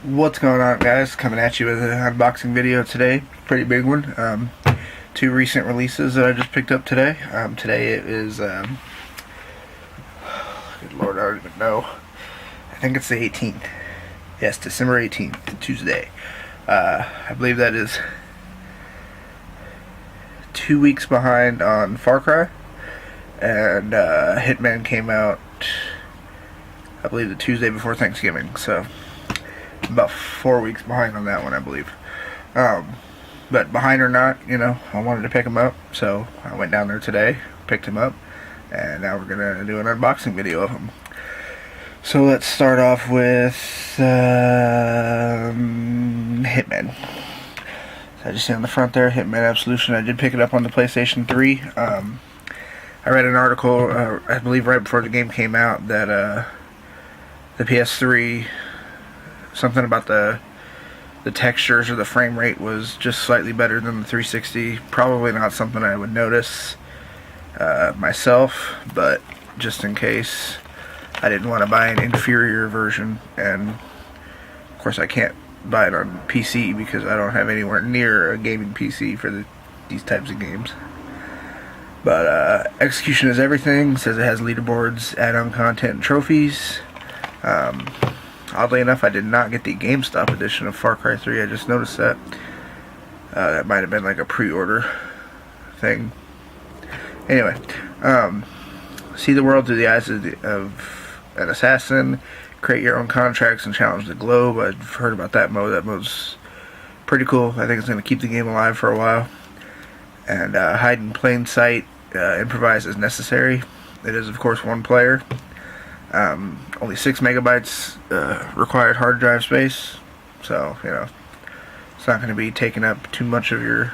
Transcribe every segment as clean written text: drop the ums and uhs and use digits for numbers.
What's going on, guys? Coming at you with an unboxing video today. Pretty big one. Two recent releases that I just picked up today. Today it is, good lord, I don't even know. I think it's the 18th. Yes, December 18th, Tuesday. I believe that is 2 weeks behind on Far Cry. And Hitman came out, I believe, the Tuesday before Thanksgiving. So about 4 weeks behind on that one, I believe. But behind or not, I wanted to pick them up, so I went down there today, picked them up, and now we're gonna do an unboxing video of them. So let's start off with Hitman. So I just see on the front there, Hitman Absolution. I did pick it up on the PlayStation 3. I read an article, I believe right before the game came out, that the PS3, something about the textures or the frame rate was just slightly better than the 360. Probably not something I would notice myself, but just in case, I didn't want to buy an inferior version. And of course I can't buy it on PC because I don't have anywhere near a gaming PC for these types of games. But execution is everything. It says it has leaderboards, add-on content, and trophies. Oddly enough, I did not get the GameStop edition of Far Cry 3. I just noticed that. That might have been like a pre-order thing. Anyway, see the world through the eyes of an assassin. Create your own contracts and challenge the globe. I've heard about that mode. That mode's pretty cool. I think it's going to keep the game alive for a while. And hide in plain sight. Improvise as necessary. It is, of course, one player. Only 6 megabytes required hard drive space, so it's not going to be taking up too much of your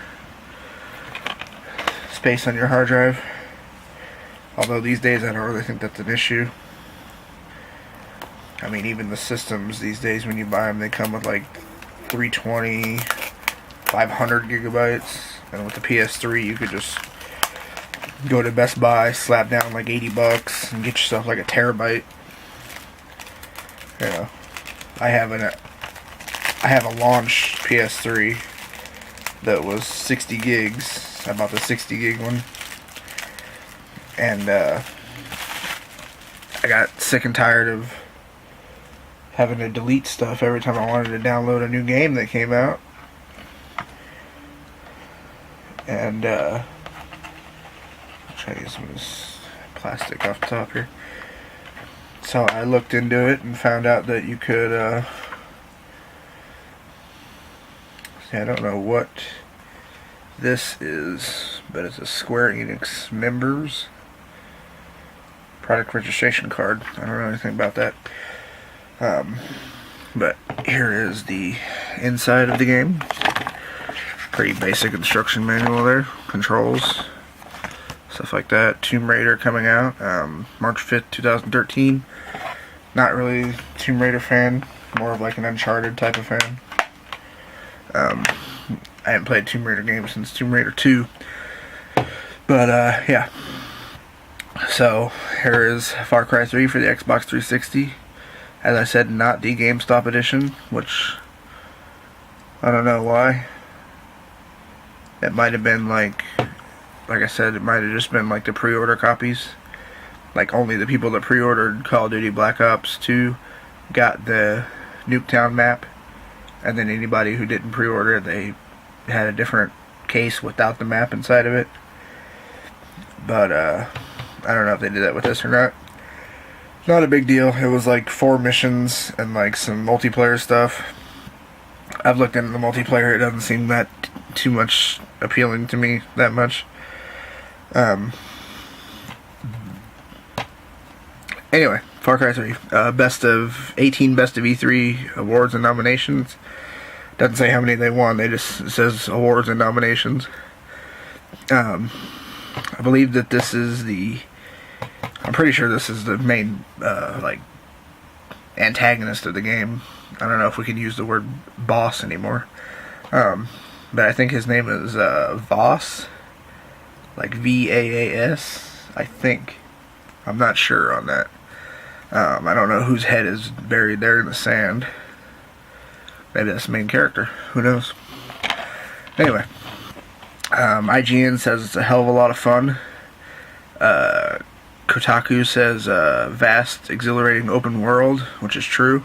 space on your hard drive. Although these days I don't really think that's an issue. I mean, even the systems these days, when you buy them, they come with like 320, 500 gigabytes, and with the PS3 you could just go to Best Buy, slap down like $80 and get yourself like a terabyte. I have a launch PS3 that was 60 gigs. I bought the 60 gig one, and I got sick and tired of having to delete stuff every time I wanted to download a new game that came out. And try to get some of this plastic off the top here. So I looked into it and found out that you could, see, I don't know what this is, but it's a Square Enix members product registration card. I don't know anything about that. But here is the inside of the game. Pretty basic instruction manual there. Controls, stuff like that. Tomb Raider coming out March 5th, 2013. Not really a Tomb Raider fan, more of like an Uncharted type of fan. I haven't played Tomb Raider games since Tomb Raider 2. But yeah. So here is Far Cry 3 for the Xbox 360. As I said, not the GameStop edition, which I don't know why. It might have been like I said, it might have just been like the pre-order copies. Like only the people that pre-ordered Call of Duty Black Ops 2 got the Nuketown map, and then anybody who didn't pre-order, they had a different case without the map inside of it. But I don't know if they did that with this or not. Not a big deal. It was like 4 missions and like some multiplayer stuff. I've looked into the multiplayer. It doesn't seem that too much appealing to me that much. Anyway, Far Cry 3. Best of E3 awards and nominations. Doesn't say how many they won. It says awards and nominations. I believe that this is I'm pretty sure this is the main like antagonist of the game. I don't know if we can use the word boss anymore. But I think his name is Voss, like VAAS, I think. I'm not sure on that. I don't know whose head is buried there in the sand. Maybe that's the main character. Who knows? Anyway, IGN says it's a hell of a lot of fun. Kotaku says vast, exhilarating open world, which is true.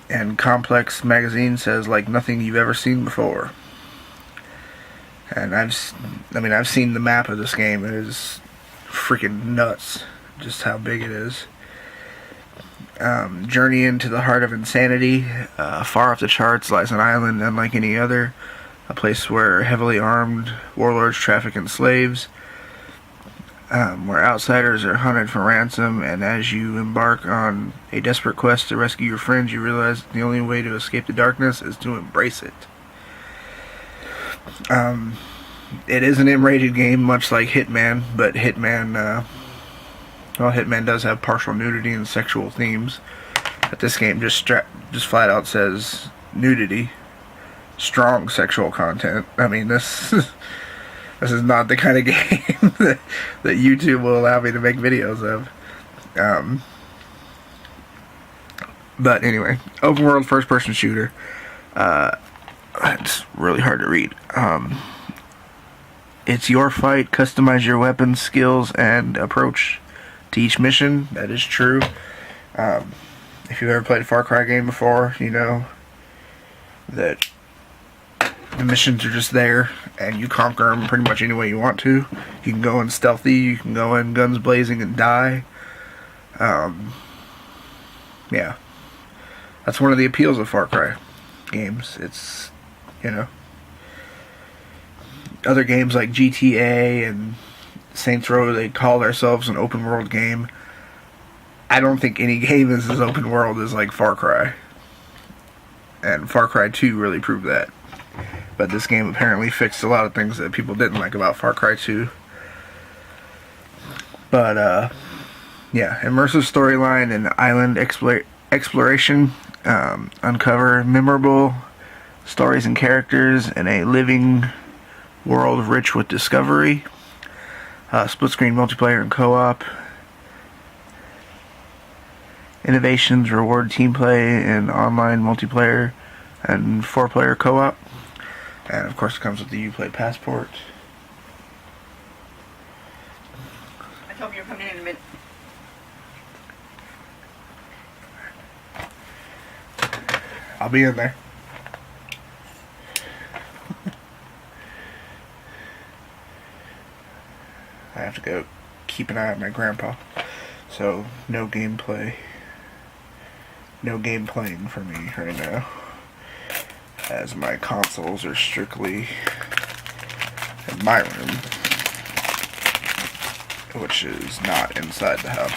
And Complex Magazine says like nothing you've ever seen before. And I've seen the map of this game. It is freaking nuts, just how big it is. Journey into the heart of insanity. Far off the charts lies an island unlike any other, a place where heavily armed warlords traffic in slaves, where outsiders are hunted for ransom, and as you embark on a desperate quest to rescue your friends, you realize the only way to escape the darkness is to embrace it. It is an M-rated game, much like Hitman, but Hitman does have partial nudity and sexual themes. But this game just flat out says nudity, strong sexual content. I mean, this is not the kind of game that YouTube will allow me to make videos of. But anyway, open world first person shooter. It's really hard to read. It's your fight, customize your weapons, skills, and approach to each mission. That is true. If you've ever played a Far Cry game before, you know that the missions are just there, and you conquer them pretty much any way you want to. You can go in stealthy, you can go in guns blazing and die. Yeah. That's one of the appeals of Far Cry games. It's, you know, other games like GTA and Saints Row, they call themselves an open world game. I don't think any game is as open world as like Far Cry. And Far Cry 2 really proved that. But this game apparently fixed a lot of things that people didn't like about Far Cry 2. But, yeah, immersive storyline and island exploration. Uncover memorable stories and characters in a living world rich with discovery. Split-screen multiplayer and co-op. Innovations reward team play in online multiplayer and 4-player co-op. And of course it comes with the Uplay passport. I told you you're coming in a minute. I'll be in there. I have to go keep an eye on my grandpa. So, no gameplay. No game playing for me right now, as my consoles are strictly in my room, which is not inside the house.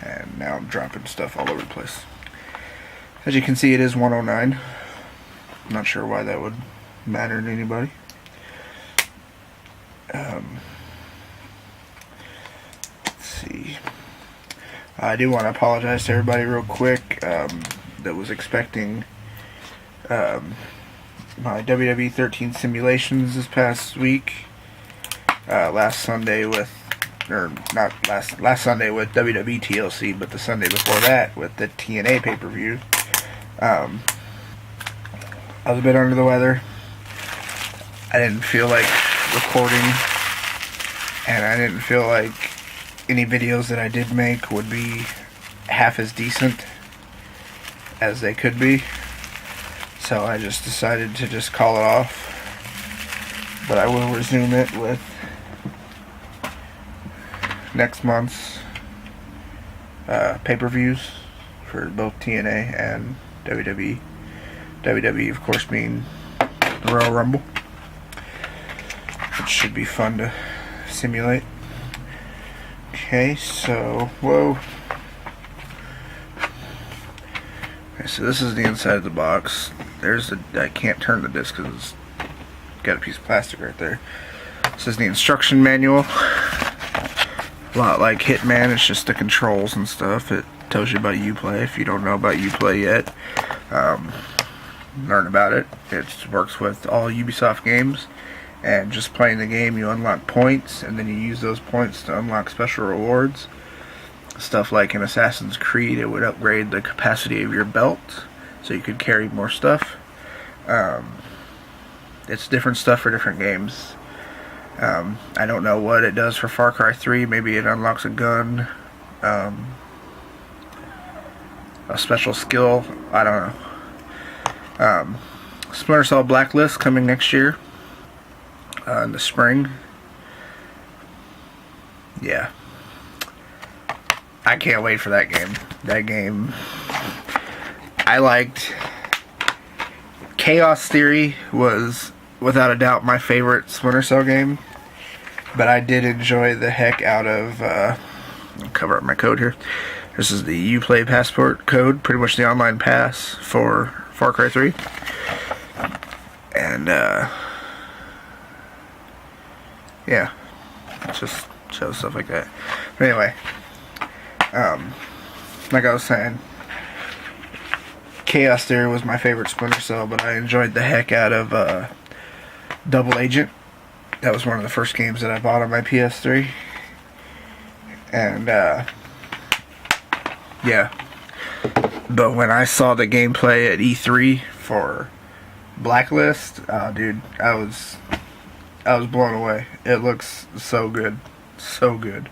And now I'm dropping stuff all over the place. As you can see, it is 109. I'm not sure why that would matter to anybody. Let's see. I do want to apologize to everybody real quick that was expecting my WWE 13 simulations this past week. Last Sunday with WWE TLC, but the Sunday before that with the TNA pay-per-view. I was a bit under the weather. I didn't feel like recording, and I didn't feel like any videos that I did make would be half as decent as they could be. So I just decided to just call it off. But I will resume it with next month's pay-per-views for both TNA and WWE. WWE, of course, being the Royal Rumble, which should be fun to simulate. Okay, so, whoa. Okay, so this is the inside of the box. I can't turn the disc because it's got a piece of plastic right there. This is the instruction manual. A lot like Hitman, it's just the controls and stuff. It tells you about Uplay if you don't know about Uplay yet. Learn about it. It works with all Ubisoft games, and just playing the game you unlock points, and then you use those points to unlock special rewards. Stuff like in Assassin's Creed, it would upgrade the capacity of your belt so you could carry more stuff. It's different stuff for different games. I don't know what it does for Far Cry 3. Maybe it unlocks a gun, a special skill. I don't know. Splinter Cell Blacklist coming next year in the spring. Yeah. I can't wait for that game. That game, I liked. Chaos Theory was without a doubt my favorite Splinter Cell game, but I did enjoy the heck out of. I'll cover up my code here. This is the Uplay Passport code, pretty much the online pass for Far Cry 3, and yeah, it just shows stuff like that. But anyway. Like I was saying, Chaos Theory was my favorite Splinter Cell, but I enjoyed the heck out of Double Agent. That was one of the first games that I bought on my PS3. And, yeah. But when I saw the gameplay at E3 for Blacklist, dude, I was blown away. It looks so good. So good.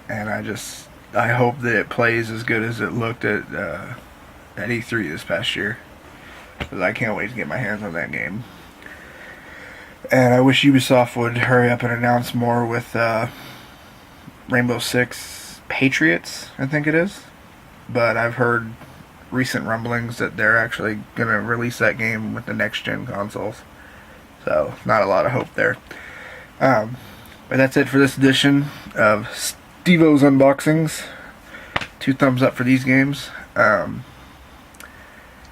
And I hope that it plays as good as it looked at E3 this past year, because I can't wait to get my hands on that game. And I wish Ubisoft would hurry up and announce more with Rainbow Six Patriots, I think it is. But I've heard recent rumblings that they're actually going to release that game with the next-gen consoles. So, not a lot of hope there. But that's it for this edition of SteveO's Unboxings. 2 thumbs up for these games. I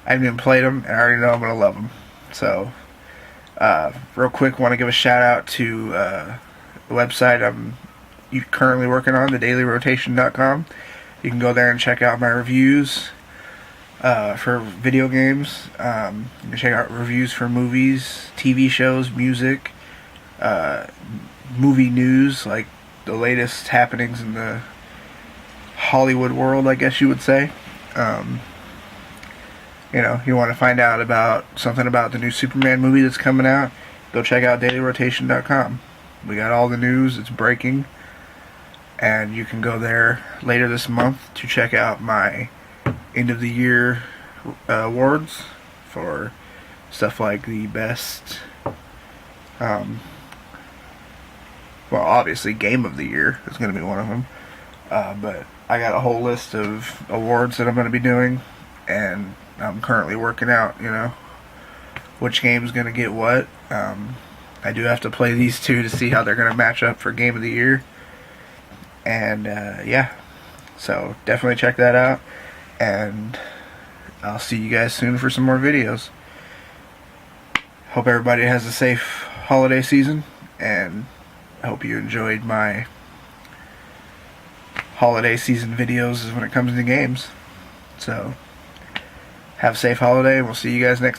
haven't even played them, and I already know I'm going to love them. So, real quick, want to give a shout out to the website I'm currently working on, thedailyrotation.com. You can go there and check out my reviews for video games. You can check out reviews for movies, TV shows, music, movie news, like the latest happenings in the Hollywood world, I guess you would say. You want to find out about something about the new Superman movie that's coming out, go check out dailyrotation.com. We got all the news, it's breaking, and you can go there later this month to check out my end of the year awards for stuff like the best well, obviously, Game of the Year is going to be one of them. But I got a whole list of awards that I'm going to be doing, and I'm currently working out, which game's going to get what. I do have to play these two to see how they're going to match up for Game of the Year. And, yeah. So, definitely check that out. And I'll see you guys soon for some more videos. Hope everybody has a safe holiday season, and I hope you enjoyed my holiday season videos when it comes to games. So, have a safe holiday, and we'll see you guys next time.